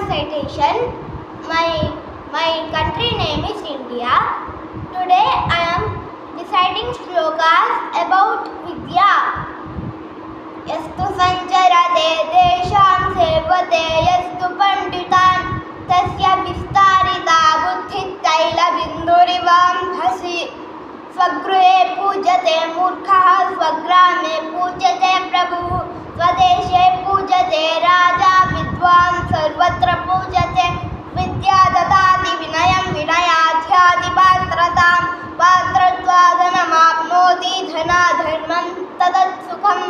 recitation. My country name is India. Today I am reciting shlokas about Vidya. Yastu sanjarate desham sevate yastu panditan tasya vistarita buddhitaila bindurivam bhasi स्वगृहे पूजते मूर्खः स्वग्रामे पूजते प्रभुः स्वदेशे पूजते राजा विद्वान् सर्वत्र पूजते विद्या ददाति विनयं विनयाध्याति पात्रतां पात्रत्वादनमाप्नोति धनाधर्मं तदत् सुखम्.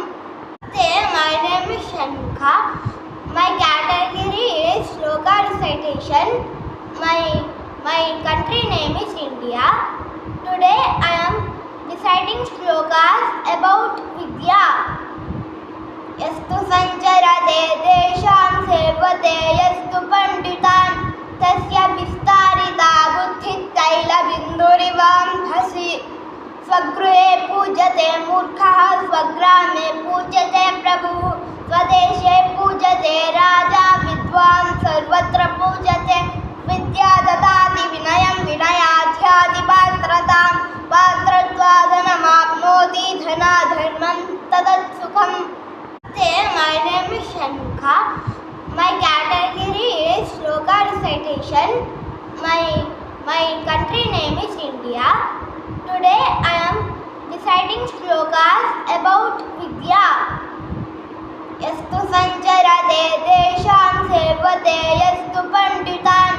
My name is Shankha. My category is shloka recitation. My country name is India. Today I am reciting shlokas about Vidya. Yastu sanjarate desham sevate yastu panditan tasya vistarita buddhitaila bindurivam bhasi स्वगृहे पूजते मूर्खः स्वग्रामे पूजते प्रभुः स्वदेशे पूजते राजा विद्वान् सर्वत्र पूजते विद्या ददाति विनयं विनयाध्याति पात्रतां पात्रत्वादनमाप्नोति धनाधर्मं तदत् सुखम्. My name is Shankha. My category is shloka recitation. My country name is India. Today I am reciting shlokas about Vidya. Yastu sanjarate desham sevate yastu panditan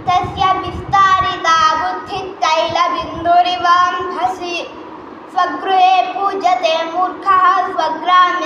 tasya vistarita buddhitaila bindurivam bhasi स्वगृहे पूजते मूर्खः स्वग्रामे